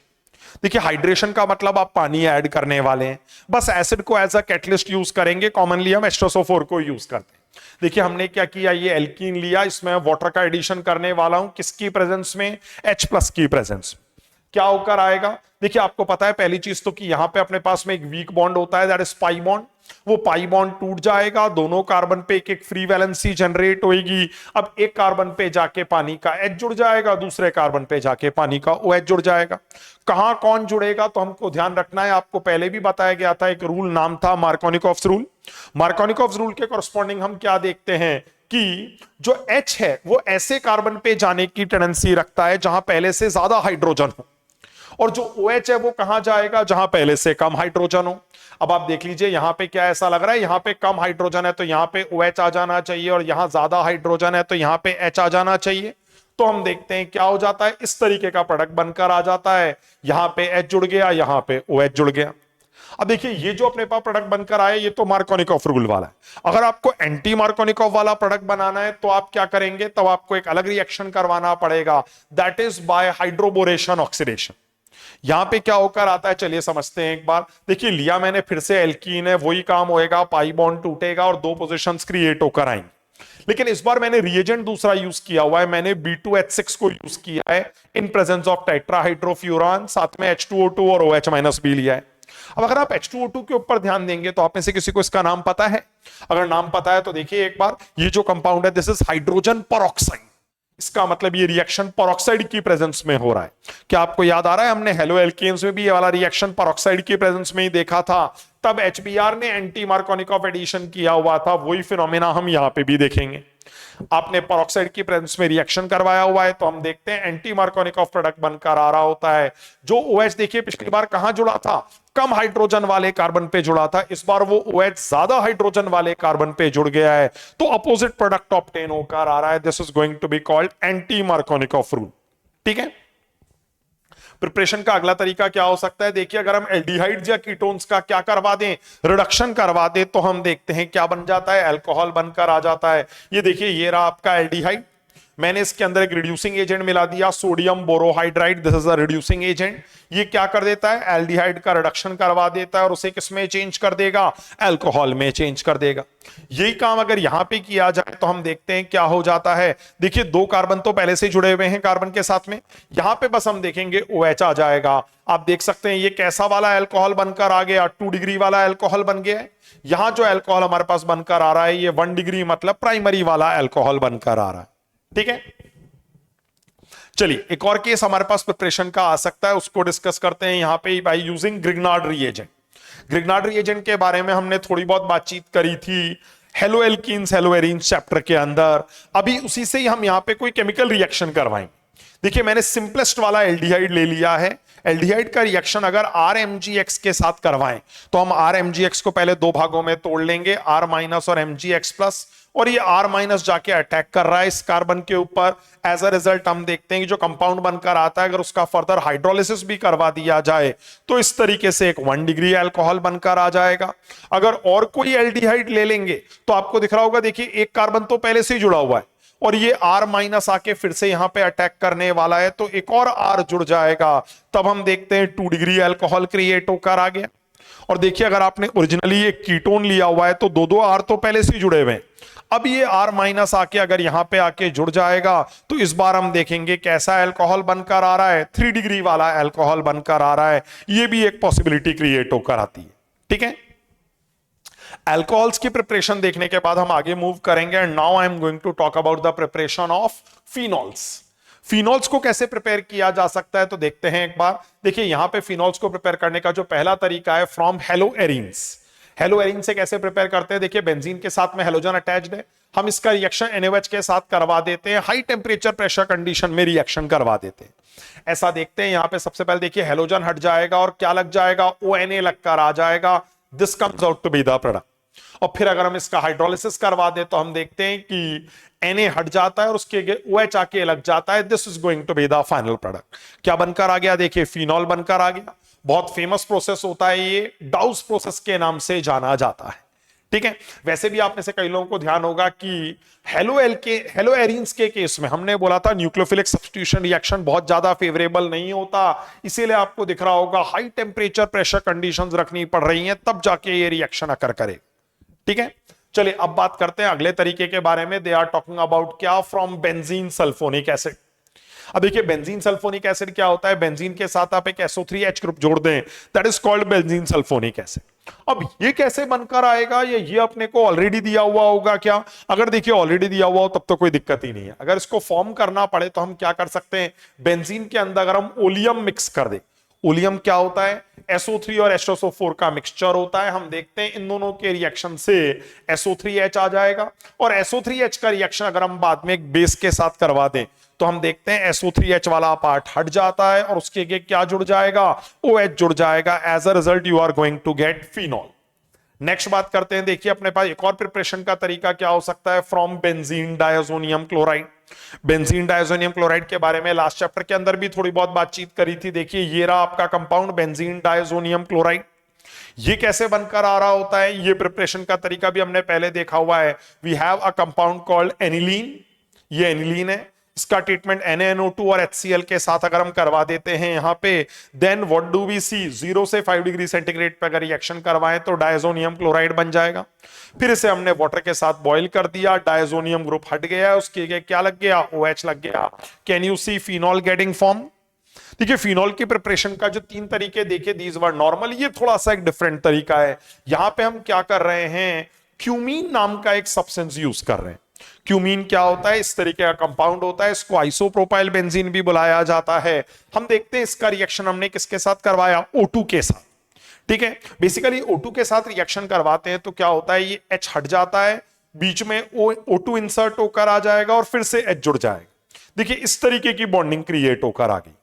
S1: देखिए हाइड्रेशन का मतलब आप पानी ऐड करने वाले हैं, बस एसिड को एज अ कैटलिस्ट यूज करेंगे। कॉमनली हम H2SO4 को यूज करते हैं। देखिए हमने क्या किया, ये एल्कीन लिया, इसमें वाटर का एडिशन करने वाला हूं, किसकी प्रेजेंस में, H+ की प्रेजेंस में। क्या होकर आएगा, देखिए आपको पता है पहली चीज तो कि यहां पे अपने पास में एक वीक बॉन्ड होता है दैट इज पाई बॉन्ड। वो पाई बॉन्ड टूट जाएगा, दोनों कार्बन पे एक एक फ्री वैलेंसी जनरेट होगी। अब एक कार्बन पे जाके पानी का H जुड़ जाएगा, दूसरे कार्बन पे जाके पानी का OH जुड़ जाएगा। कहां कौन जुड़ेगा तो हमको ध्यान रखना है, आपको पहले भी बताया गया था, एक रूल नाम था मार्कोनिकॉफ्स रूल। मार्कोनिकॉफ्स रूल के कॉरस्पॉन्डिंग हम क्या देखते हैं कि जो H है वो ऐसे कार्बन पे जाने की टेंडेंसी रखता है जहां पहले से ज्यादा हाइड्रोजन हो, और जो OH है वो कहां जाएगा, जहां पहले से कम हाइड्रोजन हो। अब आप देख लीजिए यहां पे क्या ऐसा लग रहा है, यहां पे कम हाइड्रोजन है तो यहां पे OH आ जाना चाहिए, और यहां ज्यादा हाइड्रोजन है तो यहां पे H आ जाना चाहिए। तो हम देखते हैं क्या हो जाता है, इस तरीके का प्रोडक्ट बनकर आ जाता है। यहां पे H जुड़ गया, यहां पे OH जुड़ गया। अब देखिए ये जो अपने पास प्रोडक्ट बनकर आया ये तो मार्कोनिकॉफ रूल वाला है। अगर आपको एंटी मार्कोनिकॉफ वाला प्रोडक्ट बनाना है तो आप क्या करेंगे, तब आपको एक अलग रिएक्शन करवाना पड़ेगा, that is by hydroboration oxidation. यहां पे क्या होकर आता है, चलिए समझते हैं एक बार। देखिए लिया मैंने फिर से एल्कीन है, वही काम होएगा, पाई बॉन्ड टूटेगा और दो पोजीशंस क्रिएट होकर आएंगे। लेकिन इस बार मैंने रिएजेंट दूसरा यूज किया हुआ है, मैंने B2H6 को यूज किया है इन प्रेजेंस ऑफ टेट्राहाइड्रोफ्यूरान, साथ में H2O2 और OH- भी लिया है। अब अगर आप H2O2 के ऊपर ध्यान देंगे तो आप में से किसी को इसका नाम पता है? अगर नाम पता है तो देखिए एक बार, ये जो कंपाउंड है दिस इज हाइड्रोजन परऑक्साइड। इसका मतलब ये रिएक्शन परऑक्साइड की प्रेजेंस में हो रहा है। क्या आपको याद आ रहा है, हमने हेलो एल्केन्स में भी ये वाला रिएक्शन परऑक्साइड की प्रेजेंस में ही देखा था, तब HBr ने एंटी मार्कोनिकॉफ एडिशन किया हुआ था, वही फिनोमेना हम यहां पे भी देखेंगे। आपने परऑक्साइड की प्रेजेंस में रिएक्शन करवाया हुआ है तो हम देखते हैं एंटी मार्कोनिकॉफ प्रोडक्ट बनकर आ रहा होता है। जो OH देखिए पिछली बार कहां जुड़ा था, कम हाइड्रोजन वाले कार्बन पे जुड़ा था, इस बार वो OH ज्यादा हाइड्रोजन वाले कार्बन पे जुड़ गया है, तो अपोजिट प्रोडक्ट ऑब्टेन होकर आ रहा है। This is going to be called anti Markovnikov rule. ठीक है। प्रिपरेशन का अगला तरीका क्या हो सकता है, देखिए अगर हम एल्डिहाइड्स या कीटोन्स का क्या करवा दें, रिडक्शन करवा दें, तो हम देखते हैं क्या बन जाता है, अल्कोहल बनकर आ जाता है। ये देखिए ये रहा आपका एल्डिहाइड, मैंने इसके अंदर एक रिड्यूसिंग एजेंट मिला दिया, sodium borohydride, this is a reducing agent. ये क्या कर देता है, एल्डिहाइड का रिडक्शन करवा देता है और उसे किसमें चेंज कर देगा, अल्कोहल में चेंज कर देगा। यही काम अगर यहां पे किया जाए तो हम देखते हैं क्या हो जाता है। देखिए दो कार्बन तो पहले से जुड़े हुए हैं कार्बन के साथ में, यहां पे बस हम देखेंगे OH आ जाएगा। आप देख सकते हैं ये कैसा वाला अल्कोहल बनकर आ गया, 2 डिग्री वाला अल्कोहल बन गया है। यहां जो अल्कोहल हमारे पास बनकर आ रहा है ये 1 डिग्री मतलब प्राइमरी वाला अल्कोहल बनकर आ रहा है। ठीक है, चलिए एक और केस हमारे पास प्रिपरेशन का आ सकता है, उसको डिस्कस करते हैं यहां पे by using Grignard reagent. Grignard reagent के बारे में हमने थोड़ी बहुत बातचीत करी थी hello alkenes hello arenes chapter के अंदर। अभी उसी से ही हम यहां पे कोई केमिकल रिएक्शन करवाएंगे। देखिए मैंने सिंपलेस्ट वाला एल्डिहाइड ले लिया है। एल्डिहाइड का रिएक्शन अगर RMgX के साथ करवाएं तो हम RMgX को पहले दो भागों में तोड़ लेंगे, R- और MgX+, और ये R- जाके अटैक कर रहा है इस कार्बन के ऊपर। एज अ रिजल्ट हम देखते हैं कि जो कंपाउंड बनकर आता है अगर उसका फर्दर हाइड्रोलिसिस भी करवा दिया जाए तो इस तरीके से एक 1 डिग्री अल्कोहल बनकर आ जाएगा। अगर और कोई एल्डिहाइड ले लेंगे तो आपको दिख रहा होगा, देखिए एक कार्बन तो पहले से ही जुड़ा हुआ है और ये R- आके फिर से यहां पे अटैक करने वाला है, तो एक और R जुड़ जाएगा, तब हम देखते हैं 2 डिग्री अल्कोहल क्रिएट होकर आ गया। और देखिए अगर आपने ओरिजिनली एक कीटोन लिया हुआ है तो दो दो R तो पहले से ही जुड़े हुए हैं, अब ये R- आके अगर यहां पे आके जुड़ जाएगा तो इस बार हम देखेंगे कैसा अल्कोहल बनकर आ रहा है, 3 डिग्री वाला अल्कोहल बनकर आ रहा है। ये भी एक पॉसिबिलिटी क्रिएट होकर आती है। ठीक है, अल्कोहल्स की प्रिपरेशन देखने के बाद हम आगे मूव करेंगे and now I am going to talk about the preparation of phenols. Phenols को कैसे प्रिपेयर किया जा सकता है तो देखते हैं एक बार। देखिए यहां पे फिनॉल्स को प्रिपेयर करने का जो पहला तरीका है from hello arenes. Hello arene से कैसे प्रिपेयर करते हैं, देखिए बेंजीन के साथ में हेलोजन अटैच्ड है, हम इसका रिएक्शन NaOH के साथ करवा देते हैं, हाई टेम्परेचर प्रेशर कंडीशन में रिएक्शन करवा देते हैं। ऐसा देखते हैं यहां पे सबसे पहले देखिए हेलोजन हट जाएगा और क्या लग जाएगा, ONA लगकर आ जाएगा। This comes out to be the product. और फिर अगर हम इसका हाइड्रोलिसिस करवा दे तो हम देखते हैं कि Na हट जाता है और उसके OH आके लग जाता है। This is going to be the final product. क्या बनकर आ गया, देखिए फिनॉल बनकर आ गया। बहुत फेमस प्रोसेस होता है ये, डाउस प्रोसेस के नाम से जाना जाता है। ठीक है, वैसे भी आप में से कई लोगों को ध्यान होगा कि हेलो एरीन्स के केस में हमने बोला था न्यूक्लियोफिलिक सब्स्टिट्यूशन रिएक्शन बहुत ज्यादा फेवरेबल नहीं होता, इसीलिए आपको दिख रहा होगा हाई टेम्परेचर प्रेशर कंडीशंस रखनी पड़ रही हैं तब जाके ये रिएक्शन अकर करे। ठीक है, चलिए अब बात करते हैं अगले तरीके के बारे में। दे आर टॉकिंग अबाउट क्या, फ्रॉम बेंजीन सल्फोनिक एसिड। अब देखिए बेंजीन सल्फोनिक एसिड क्या होता है, बेंजीन के साथ आप एक SO3H ग्रुप जोड़ दें, that is called benzene sulphonic acid. अब ये कैसे बनकर आएगा, ये अपने को ऑलरेडी दिया हुआ होगा क्या, अगर देखिए ऑलरेडी दिया हुआ हो तब तो कोई दिक्कत ही नहीं है। अगर इसको फॉर्म करना पड़े तो हम क्या कर सकते हैं, बेंजीन के अंदर अगर हम ओलियम मिक्स कर दें, ओलियम क्या होता है? SO3 और H2SO4 का मिक्सचर होता है। हम देखते हैं इन दोनों के रिएक्शन से SO3H आ जाएगा, और SO3H का रिएक्शन अगर हम बाद में एक बेस के साथ करवा दें तो हम देखते हैं SO3H वाला पार्ट हट जाता है और उसके आगे क्या जुड़ जाएगा? OH जुड़ जाएगा। As a result you are going to get phenol. Next बात करते हैं, देखिए अपने पास एक और प्रिपरेशन का तरीका क्या हो सकता है? From benzene diazonium chloride. Benzene diazonium chloride के बारे में लास्ट चैप्टर के अंदर भी थोड़ी बहुत बातचीत करी थी। देखिए ये रहा आपका कंपाउंड बेंजीन डायजोनियम क्लोराइड। ये कैसे बनकर आ रहा होता है? ये प्रिपरेशन का तरीका भी हमने पहले देखा हुआ है। We have a compound called aniline. ये एनिलीन है, इसका ट्रीटमेंट NaNO2 और HCl के साथ अगर हम करवा देते हैं यहां पे, देन व्हाट डू वी सी? 0 से 5 डिग्री सेंटीग्रेड पे अगर रिएक्शन करवाएं तो डायजोनियम क्लोराइड बन जाएगा। फिर इसे हमने वाटर के साथ बॉईल कर दिया, डायजोनियम ग्रुप हट गया, उसके क्या लग गया? OH लग गया। Can you see phenol getting form? देखिए फिनॉल की प्रिपरेशन का जो 3 तरीके देखे, दीज वर नॉर्मल, ये थोड़ा सा एक डिफरेंट तरीका है। यहां पे हम क्या कर रहे हैं? क्यूमीन नाम का एक सब्सटेंस यूज कर रहे हैं। क्यूमीन क्या होता है? इस तरीके का कंपाउंड होता है, इसको आइसोप्रोपाइल बेंजीन भी बुलाया जाता है। हम देखते हैं इसका रिएक्शन हमने किसके साथ करवाया? O2 के साथ। ठीक है, बेसिकली O2 के साथ रिएक्शन करवाते हैं तो क्या होता है? ये H हट जाता है, बीच में O2 इंसर्ट होकर आ जाएगा और फिर से H जुड़ जाएगा। देखिए इस तरीके की बॉन्डिंग क्रिएट होकर आ गई।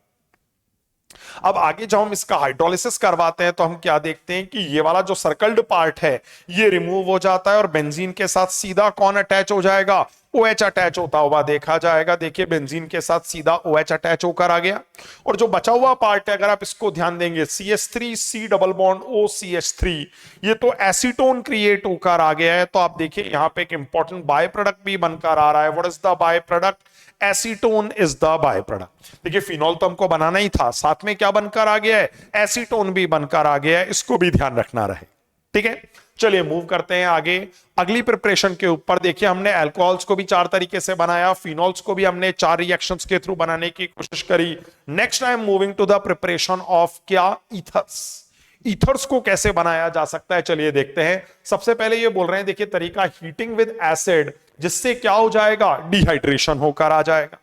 S1: अब आगे जब हम इसका हाइड्रोलिसिस करवाते हैं तो हम क्या देखते हैं कि ये वाला जो सर्कल्ड पार्ट है ये रिमूव हो जाता है और बेंजीन के साथ सीधा कौन अटैच हो जाएगा? OH अटैच होता हुआ देखा जाएगा। देखिए बेंजीन के साथ सीधा OH अटैच होकर आ गया, और जो बचा हुआ पार्ट है अगर आप इसको ध्यान देंगे, CH3 C double bond O CH3, ये तो एसीटोन क्रिएट होकर आ गया है। तो आप देखिए यहां पे एक इंपॉर्टेंट बाय प्रोडक्ट भी बनकर आ रहा है। What is the by product? Acetone is the by product. देखिए फिनॉल तो हमको बनाना ही था, साथ में क्या बनकर आ गया है? एसीटोन भी बनकर आ गया है। इसको भी ध्यान रखना रहे। ठीक है, चलिए मूव करते हैं आगे अगली प्रिपरेशन के ऊपर। देखिए हमने अल्कोहल्स को भी 4 तरीके से बनाया, फिनॉल्स को भी हमने 4 रिएक्शंस के थ्रू बनाने की कोशिश करी। Next I am moving to the preparation of क्या? ईथर्स। ईथर्स को कैसे बनाया जा सकता है चलिए देखते हैं। सबसे पहले ये बोल रहे हैं, देखिए तरीका हीटिंग विद एसिड, जिससे क्या हो जाएगा? डिहाइड्रेशन होकर आ जाएगा।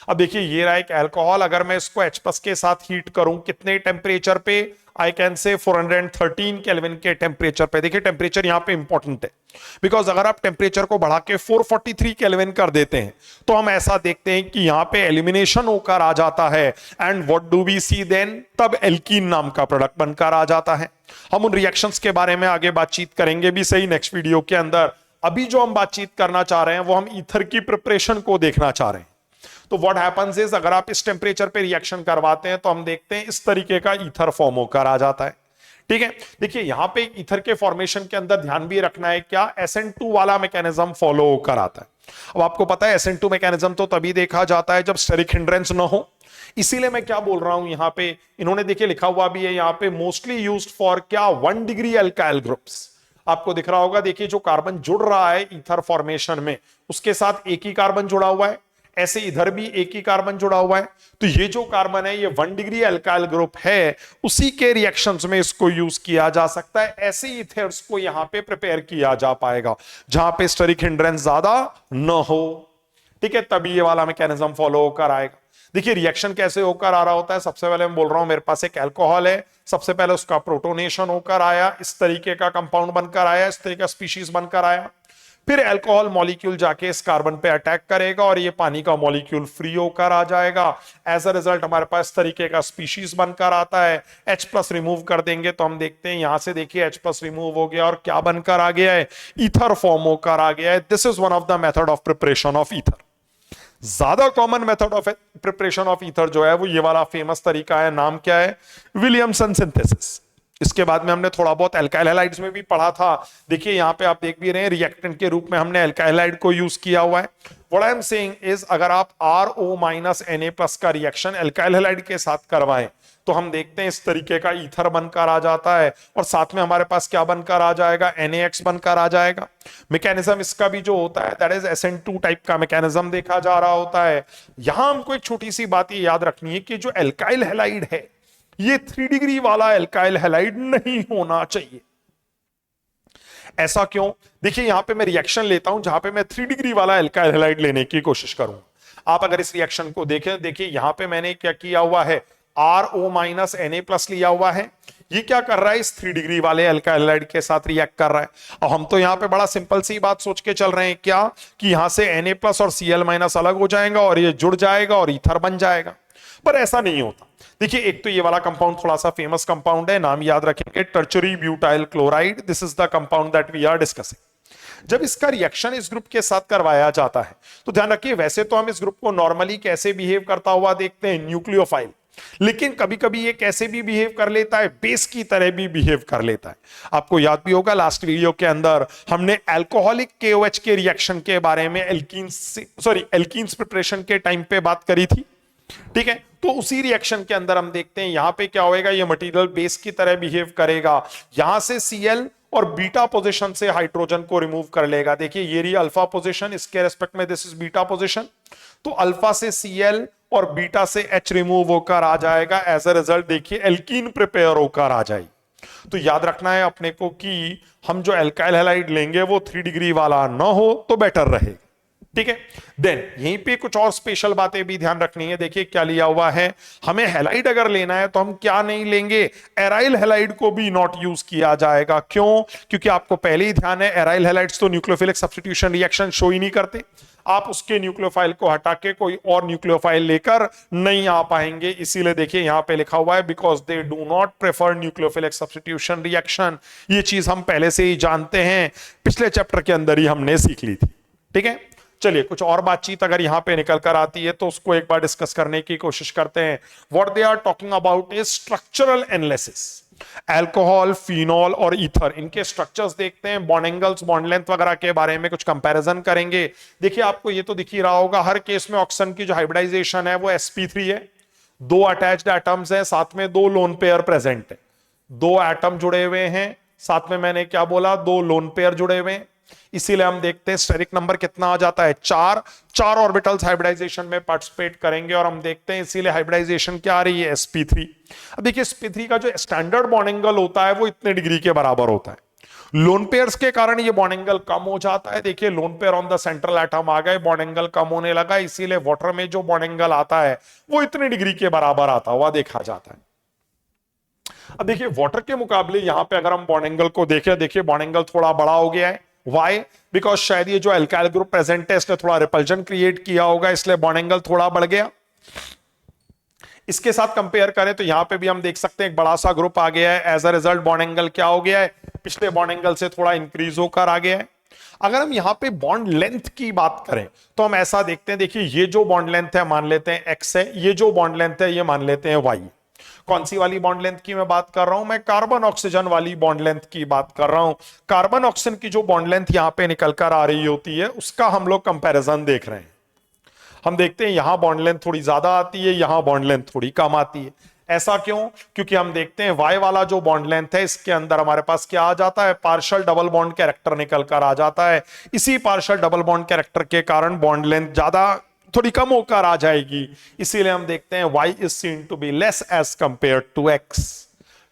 S1: अब देखिए ये रहा एक अल्कोहल, अगर मैं इसको H+ के साथ हीट करूं कितने टेम्परेचर पे? आई कैन से 413 केल्विन के टेम्परेचर पे। देखिए टेम्परेचर यहां पे इंपॉर्टेंट है, बिकॉज अगर आप टेम्परेचर को बढ़ा के 443 केल्विन कर देते हैं तो हम ऐसा देखते हैं कि यहां पे एलिमिनेशन होकर आ जाता है। And what do we see then? तब एल्कीन नाम का प्रोडक्ट बनकर आ जाता है। हम उन रिएक्शंस के बारे में आगे बातचीत करेंगे भी सही नेक्स्ट वीडियो के अंदर। अभी जो हम बातचीत करना चाह रहे हैं वो हम ईथर की प्रिपरेशन को देखना चाह रहे हैं। तो व्हाट हैपेंस इज, अगर आप इस टेम्परेचर पे रिएक्शन करवाते हैं तो हम देखते हैं इस तरीके का ईथर फॉर्म होकर आ जाता है। ठीक है, देखिए यहां पे ईथर के फॉर्मेशन के अंदर ध्यान भी रखना है क्या? SN2 वाला मैकेनिज्म फॉलो होकर आता है। अब आपको पता है SN2 मैकेनिज्म तो तभी देखा जाता है जब स्टेरिक हिंड्रेंस ना हो। इसीलिए मैं क्या बोल रहा हूं, यहां पे इन्होंने देखिए लिखा हुआ भी है यहां पे, मोस्टली यूज्ड फॉर क्या? 1 डिग्री अल्काइल ग्रुप्स। आपको दिख रहा होगा, देखिए जो कार्बन जुड़ रहा है ईथर फॉर्मेशन में उसके साथ एक ही कार्बन जुड़ा हुआ है, ऐसे इधर भी एक ही कार्बन जुड़ा हुआ है। तो ये जो कार्बन है ये 1 डिग्री अल्काइल ग्रुप है, उसी के रिएक्शंस में इसको यूज किया जा सकता है। ऐसे ईथर्स को यहां पे प्रिपेयर किया जा पाएगा जहां पे स्टेरिक हिंड्रेंस ज्यादा न हो। ठीक है, तभी ये वाला मैकेनिज्म फॉलो होकर आएगा। देखिए रिएक्शन कैसे होकर आ रहा होता है। सबसे पहले मैं बोल रहा हूं मेरे पास एक अल्कोहल है, सबसे पहले उसका प्रोटोनेशन होकर आया, इस तरीके का कंपाउंड बनकर आया, इस तरीके का स्पीशीज बनकर आया। फिर अल्कोहल मॉलिक्यूल जाके इस कार्बन पे अटैक करेगा और ये पानी का मॉलिक्यूल फ्री होकर आ जाएगा। एज अ रिजल्ट हमारे पास तरीके का स्पीशीज बनकर आता है। H+ रिमूव कर देंगे तो हम देखते हैं यहां से, देखिए H+ रिमूव हो गया और क्या बनकर आ गया है? ईथर फॉर्म होकर आ गया है। This is one of the method of preparation of ether. ज्यादा common method of preparation of ether जो है वो ये वाला फेमस तरीका है, नाम क्या है? Williamson synthesis. इसके बाद में हमने थोड़ा बहुत अल्काइल हैलाइड्स में भी पढ़ा था। देखिए यहां पे आप देख भी रहे हैं रिएक्टेंट के रूप में हमने अल्काइल हैलाइड को यूज किया हुआ है। What I am saying is, अगर आप RO- Na+ का रिएक्शन अल्काइल हैलाइड के साथ करवाएं तो हम देखते हैं इस तरीके का ईथर बनकर आ जाता है और साथ में हमारे पास क्या बनकर आ जाएगा? NaX बनकर आ जाएगा। मैकेनिज्म इसका भी जो होता है दैट इज SN2 टाइप का मैकेनिज्म देखा जा रहा होता है। यहां हमको एक छोटी सी बात ये याद रखनी है कि जो अल्काइल हैलाइड है ये 3 डिग्री वाला अल्काइल हैलाइड नहीं होना चाहिए। ऐसा क्यों? देखिए यहां पे मैं रिएक्शन लेता हूं जहां पे मैं 3 डिग्री वाला अल्काइल हैलाइड लेने की कोशिश करूं। आप अगर इस रिएक्शन को देखें, देखिए यहां पे मैंने क्या किया हुआ है, RO माइनस Na+ लिया हुआ है, ये क्या कर रहा है, इस 3 डिग्री वाले अल्काइल हैलाइड के साथ रिएक्ट कर रहा है। अब हम तो यहां पे बड़ा सिंपल सी बात सोच के चल रहे हैं क्या, कि यहां से Na+ और Cl- अलग हो जाएगा और ये जुड़ जाएगा और ईथर बन जाएगा, पर ऐसा नहीं होता। देखिए एक तो ये वाला कंपाउंड थोड़ा सा फेमस कंपाउंड है, नाम याद रखेंगे, tertiary butyl chloride, this is the compound that we are discussing. जब इसका रिएक्शन इस ग्रुप के साथ करवाया जाता है तो ध्यान रखिए, वैसे तो हम इस ग्रुप को नॉर्मली कैसे बिहेव करता हुआ देखते हैं, न्यूक्लियोफाइल, लेकिन कभी कभी ये कैसे भी बिहेव कर लेता है, बेस की तरह भी बिहेव कर लेता है। आपको याद भी होगा लास्ट वीडियो के अंदर हमने अल्कोहलिक KOH के रिएक्शन के बारे में एल्कीन्स प्रिपरेशन के टाइम पे बात करी थी, ठीक है। तो उसी रिएक्शन के अंदर हम देखते हैं यहां पे क्या होएगा, ये मटेरियल बेस की तरह बिहेव करेगा, यहां से Cl और बीटा पोजीशन से हाइड्रोजन को रिमूव कर लेगा। देखिए ये रही अल्फा पोजीशन, इसके रेस्पेक्ट में दिस इज बीटा पोजीशन, तो अल्फा से Cl और बीटा से H रिमूव होकर आ जाएगा, एज अ रिजल्ट देखिए एल्कीन प्रिपेयर होकर आ जाएगी। तो याद रखना है अपने को कि हम जो एल्काइल हैलाइड लेंगे वो 3 डिग्री वाला ना हो तो बेटर रहेगा, ठीक है। देन यहीं पे कुछ और स्पेशल बातें भी ध्यान रखनी है। देखिए क्या लिया हुआ है, हमें हैलाइड अगर लेना है तो हम क्या नहीं लेंगे, एराइल हैलाइड को भी नॉट यूज किया जाएगा। क्यों, क्योंकि आपको पहले ही ध्यान है एराइल हैलाइड्स तो न्यूक्लियोफिलिक सब्स्टिट्यूशन रिएक्शन शो ही नहीं करते, आप उसके न्यूक्लियोफाइल को हटा के कोई और न्यूक्लियोफाइल लेकर नहीं आ पाएंगे। इसीलिए देखिए यहां पे लिखा हुआ है because they do not prefer nucleophilic substitution reaction. ये चीज हम पहले से ही जानते हैं, पिछले चैप्टर के अंदर ही हमने सीख ली थी, ठीक है। चलिए कुछ और बातचीत अगर यहां पे निकल कर आती है तो उसको एक बार डिस्कस करने की कोशिश करते हैं। What they are talking about is structural analysis. Alcohol, phenol और ईथर, इनके स्ट्रक्चर्स देखते हैं, बॉन्ड एंगल्स, बॉन्ड लेंथ वगैरह के बारे में कुछ कंपैरिजन करेंगे। देखिए आपको ये तो दिख ही रहा होगा, हर केस में ऑक्सीजन की जो हाइब्रिडाइजेशन है वो sp3 है, 2 अटैच्ड एटम्स हैं, साथ में 2 लोन पेयर प्रेजेंट है, 2 एटम जुड़े हुए हैं, साथ में मैंने क्या बोला, 2 लोन पेयर जुड़े हुए हैं। इसीलिए हम देखते हैं स्टेरिक नंबर कितना आ जाता है, 4 ऑर्बिटल्स हाइब्रिडाइजेशन में पार्टिसिपेट करेंगे और हम देखते हैं इसीलिए हाइब्रिडाइजेशन क्या आ रही है, sp3। अब देखिए sp3 का जो स्टैंडर्ड बॉन्ड एंगल होता है वो इतने डिग्री के बराबर होता है। लोन पेयर्स के कारण ये बॉन्ड एंगल कम हो जाता है। देखिए lone pair on the central atom आ गए, बॉन्ड एंगल कम होने लगा, इसीलिए वाटर में जो बॉन्ड एंगल आता है वो इतने डिग्री के बराबर आता हुआ देखा जाता है। अब देखिए वाटर के मुकाबले यहां पे अगर हम बॉन्ड एंगल को देखें, देखिए बॉन्ड एंगल थोड़ा बड़ा हो गया है। वाई, बिकॉज शायद ये जो अल्काइल ग्रुप प्रेजेंट है इसने थोड़ा रिपल्जन क्रिएट किया होगा, इसलिए बॉन्ड एंगल थोड़ा बढ़ गया। इसके साथ कंपेयर करें तो यहां पे भी हम देख सकते हैं एक बड़ा सा ग्रुप आ गया है, as a result bond angle क्या हो गया है, पिछले बॉन्ड एंगल से थोड़ा इंक्रीज होकर आ गया है। अगर हम यहां पे बॉन्ड लेंथ की बात करें तो हम ऐसा देखते हैं, देखिए ये जो बॉन्ड लेंथ है मान लेते हैं x है, ये जो बॉन्ड लेंथ है ये मान लेते हैं y। कौन सी वाली बॉन्ड लेंथ की मैं बात कर रहा हूं, मैं कार्बन ऑक्सीजन वाली बॉन्ड लेंथ की बात कर रहा हूं। कार्बन ऑक्सीजन की जो बॉन्ड लेंथ यहां पे निकल कर आ रही होती है उसका हम लोग कंपैरिजन देख रहे हैं। हम देखते हैं यहां बॉन्ड लेंथ थोड़ी ज्यादा आती है, यहां बॉन्ड लेंथ थोड़ी कम आती है। ऐसा क्यों, क्योंकि हम देखते हैं y वाला जो बॉन्ड लेंथ है इसके अंदर हमारे पास क्या आ जाता है, पार्शियल डबल बॉन्ड कैरेक्टर निकल कर आ जाता है। इसी पार्शियल डबल बॉन्ड कैरेक्टर के कारण बॉन्ड लेंथ ज्यादा थोड़ी कम होकर आ जाएगी, इसीलिए हम देखते हैं y is seen to be less as compare to x।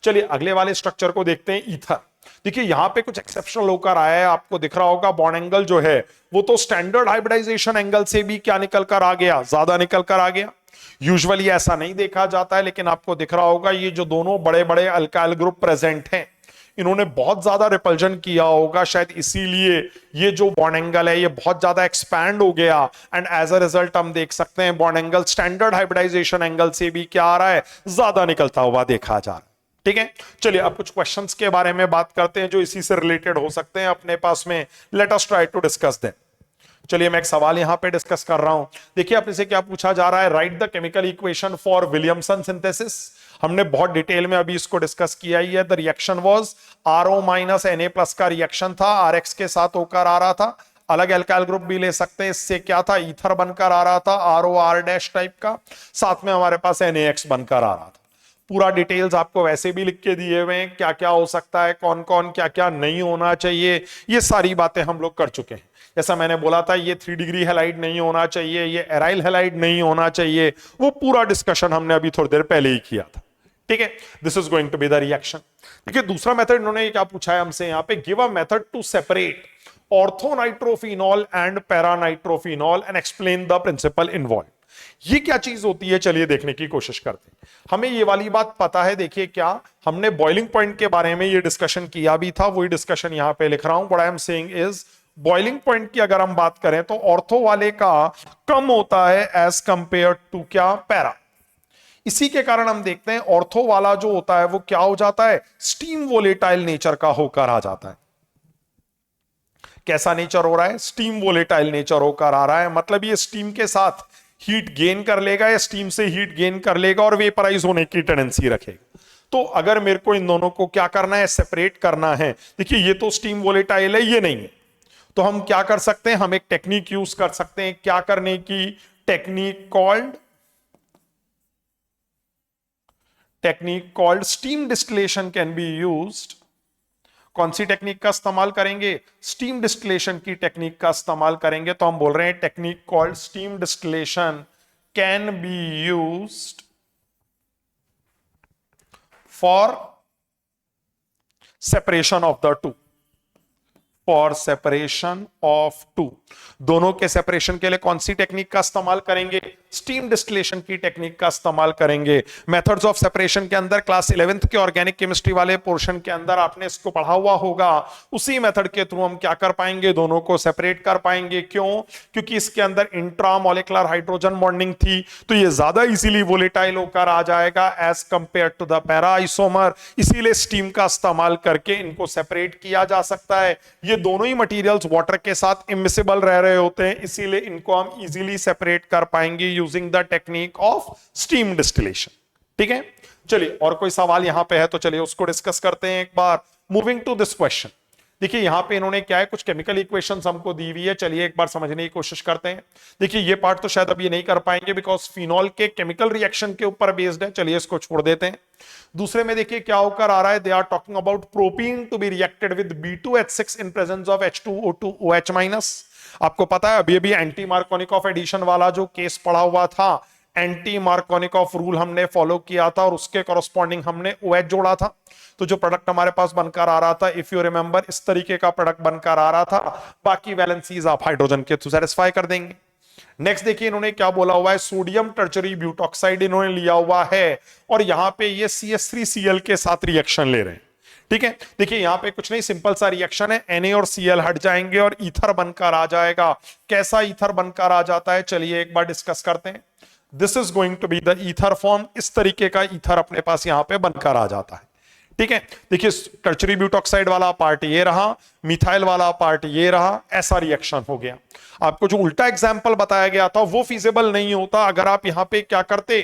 S1: चलिए अगले वाले स्ट्रक्चर को देखते हैं, ईथर। देखिए यहां पे कुछ एक्सेप्शनल होकर आया है, आपको दिख रहा होगा बॉन्ड एंगल जो है वो तो स्टैंडर्ड हाइब्रिडाइजेशन एंगल से भी क्या निकल कर आ गया, ज्यादा निकल कर आ गया। यूजुअली ऐसा नहीं देखा जाता है, लेकिन आपको दिख रहा होगा ये जो दोनों बड़े बड़े अल्काइल ग्रुप प्रेजेंट हैं इन्होंने बहुत ज्यादा रिपल्जन किया होगा, शायद इसीलिए ये जो बॉन्ड एंगल है ये बहुत ज्यादा एक्सपैंड हो गया, एंड एज अ रिजल्ट हम देख सकते हैं bond angle standard hybridization angle से भी क्या आ रहा है, ज्यादा निकलता हुआ देखा जा रहा है। ठीक है, चलिए अब कुछ क्वेश्चंस के बारे में बात करते हैं जो इसी से रिलेटेड हो सकते हैं अपने पास में। Let us try to discuss them. चलिए मैं एक सवाल यहां पे डिस्कस कर रहा हूं। देखिए अपने से क्या पूछा जा रहा है, right the chemical equation for Williamson synthesis. हमने बहुत डिटेल में अभी इसको डिस्कस किया ही है। The reaction was RO minus Na+ का रिएक्शन था, RX के साथ होकर आ रहा था। अलग एल्काइल ग्रुप भी ले सकते हैं, इससे क्या था, ईथर बनकर आ रहा था ROR- टाइप का, साथ में हमारे पास NaX बनकर आ रहा था। पूरा डिटेल्स आपको वैसे भी लिख के दिए हुए हैं, क्या क्या हो सकता है, कौन कौन क्या क्या नहीं होना चाहिए, ये सारी बातें हम लोग कर चुके हैं। जैसा मैंने बोला था ये 3 डिग्री हैलाइड नहीं होना चाहिए, ये एराइल हैलाइड नहीं होना चाहिए, वो पूरा डिस्कशन हमने अभी थोड़ी देर पहले ही किया था। ठीक है, this is going to be the reaction. देखिए दूसरा मेथड इन्होंने क्या पूछा है हमसे यहाँ पे, give a method to separate orthonitrophenol and paranitrophenol and explain the principle involve. ये क्या चीज होती है, चलिए देखने की कोशिश करते हैं। हमें ये वाली बात पता है, देखिए क्या हमने बॉइलिंग पॉइंट के बारे में ये डिस्कशन किया भी था, वही डिस्कशन यहां पे लिख रहा हूं। What I am saying is boiling point की अगर हम बात करें तो ऑर्थो वाले का कम होता है एज कंपेयर टू क्या, पैरा। इसी के कारण हम देखते हैं ऑर्थो वाला जो होता है वो क्या हो जाता है, स्टीम वोलेटाइल नेचर का होकर आ जाता है। कैसा नेचर हो रहा है, स्टीम वोलेटाइल नेचर होकर आ रहा है, मतलब ये स्टीम के साथ हीट गेन कर लेगा या स्टीम से हीट गेन कर लेगा और वेपराइज होने की टेंडेंसी रखेगा। तो अगर मेरे को इन दोनों को क्या करना है, सेपरेट करना है। देखिए ये तो स्टीम वोलेटाइल है, ये नहीं है, तो हम क्या कर सकते हैं, हम एक टेक्निक यूज कर सकते हैं। क्या करने की technique, called steam distillation can be used. कौन सी टेक्निक का इस्तेमाल करेंगे, स्टीम डिस्टिलेशन की टेक्निक का इस्तेमाल करेंगे। तो हम बोल रहे हैं technique called steam distillation can be used for separation of the two, for separation of two. दोनों के सेपरेशन के लिए कौन सी टेक्निक का इस्तेमाल करेंगे, स्टीम डिस्टिलेशन की टेक्निक का इस्तेमाल करेंगे। मेथड्स ऑफ सेपरेशन के अंदर क्लास 11th के ऑर्गेनिक केमिस्ट्री वाले पोर्शन के अंदर आपने इसको पढ़ा हुआ होगा। उसी मेथड के थ्रू हम क्या कर पाएंगे, दोनों को सेपरेट कर पाएंगे। क्यों, क्योंकि इसके अंदर इंट्रामोलिकुलर हाइड्रोजन बॉन्डिंग थी, तो ये ज्यादा इजीली वोलेटाइल होकर आ जाएगा as compare to the para isomer. इसीलिए स्टीम का इस्तेमाल करके इनको सेपरेट किया जा सकता है। ये दोनों ही मटेरियल्स वाटर के साथ इमिसिबल रह रहे होते हैं, इसीलिए इनको हम इजीली सेपरेट कर पाएंगे using the technique of steam distillation. ठीक है, चलिए और कोई सवाल यहां पे है तो चलिए उसको डिस्कस करते हैं एक बार। मूविंग टू दिस क्वेश्चन, देखिए यहां पे इन्होंने क्या है, कुछ केमिकल इक्वेशंस हमको दी हुई है, चलिए एक बार समझने की कोशिश करते हैं। देखिए ये पार्ट तो शायद अभी नहीं कर पाएंगे बिकॉज फिनॉल के केमिकल रिएक्शन के ऊपर बेस्ड है, चलिए इसको छोड़ देते हैं। दूसरे में देखिए क्या होकर आ रहा है, they are talking about propene to be reacted with B2H6 in presence of H2O2OH-। आपको पता है अभी अभी एंटी मार्कोनिकॉफ एडिशन वाला जो केस पड़ा हुआ था, एंटी मार्कोनिकॉफ रूल हमने फॉलो किया था और उसके कॉरस्पॉन्डिंग हमने OH जोड़ा था। तो जो प्रोडक्ट हमारे पास बनकर आ रहा था, इफ यू रिमेंबर, इस तरीके का प्रोडक्ट बनकर आ रहा था। बाकी वैलेंसीज आप हाइड्रोजन के थ्रू सेटिस्फाई कर देंगे। नेक्स्ट देखिए इन्होंने क्या बोला हुआ है, सोडियम टर्चरी ब्यूटॉक्साइड इन्होंने लिया हुआ है और यहां पे ये CH3Cl के साथ रिएक्शन ले रहे हैं। ठीक है, देखिए यहां पे कुछ नहीं, सिंपल सा रिएक्शन है, Na और Cl हट जाएंगे और ईथर बनकर आ जाएगा। कैसा ईथर बनकर आ जाता है, चलिए एक बार डिस्कस करते हैं। This is going to be the ether form, इस तरीके का ईथर अपने पास यहां पे बनकर आ जाता है। ठीक है, देखिए टर्चरी ब्यूटॉक्साइड वाला पार्ट ये रहा, मिथाइल वाला पार्ट ये रहा, ऐसा रिएक्शन हो गया। आपको जो उल्टा एग्जाम्पल बताया गया था वो फिजिबल नहीं होता अगर आप यहां पे क्या करते,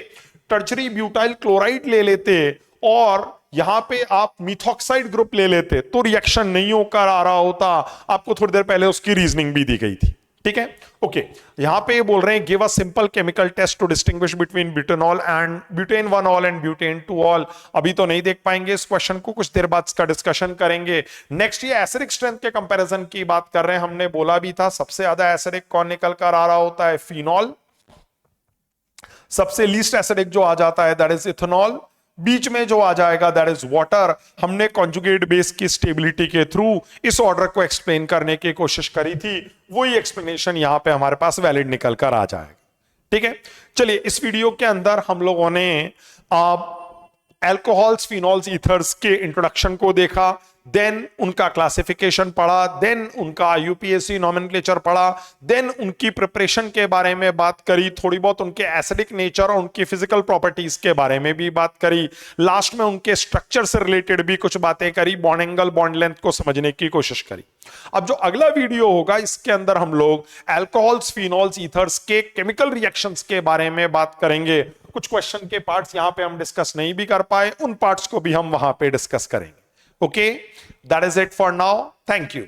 S1: टर्चरी ब्यूटाइल क्लोराइड ले लेते और यहां पे आप मिथॉक्साइड ग्रुप ले लेते तो रिएक्शन नहीं होकर आ रहा होता। आपको थोड़ी देर पहले उसकी रीजनिंग भी दी गई थी। ठीक है, ओके, यहां पे बोल रहे हैं give a simple chemical test to distinguish between butanol and butane 1 ol and butane 2 ol. अभी तो नहीं देख पाएंगे इस क्वेश्चन को, कुछ देर बाद इसका डिस्कशन करेंगे। नेक्स्ट ये एसिडिक स्ट्रेंथ के कंपैरिजन की बात कर रहे हैं, हमने बोला भी था सबसे ज्यादा एसिडिक कौन निकल कर आ रहा होता है, फिनॉल। सबसे लीस्ट एसिडिक जो आ जाता है दैट इज इथेनॉल। बीच में जो आ जाएगा दैट इज वाटर। हमने कॉन्जुगेट बेस की स्टेबिलिटी के थ्रू इस ऑर्डर को एक्सप्लेन करने की कोशिश करी थी, वही एक्सप्लेनेशन यहां पे हमारे पास वैलिड निकल कर आ जाएगा। ठीक है, चलिए इस वीडियो के अंदर हम लोगों ने अल्कोहल्स, फिनॉल्स, ईथर्स के इंट्रोडक्शन को देखा, देन उनका क्लासिफिकेशन पढ़ा, देन उनका यूपीएससी नॉमेनक्लेचर पढ़ा, देन उनकी प्रिपरेशन के बारे में बात करी, थोड़ी बहुत उनके एसिडिक नेचर और उनकी फिजिकल प्रॉपर्टीज के बारे में भी बात करी, लास्ट में उनके स्ट्रक्चर से रिलेटेड भी कुछ बातें करी, बॉन्ड एंगल, बॉन्ड लेंथ को समझने की कोशिश करी। अब जो अगला वीडियो होगा इसके अंदर हम लोग अल्कोहल्स, फिनॉल्स, ईथर्स के केमिकल रिएक्शंस के बारे में बात करेंगे। कुछ क्वेश्चन के पार्ट्स यहां पे हम डिस्कस नहीं भी कर पाए, उन पार्ट्स को भी हम वहां पे डिस्कस करेंगे। Okay, that is it for now. Thank you.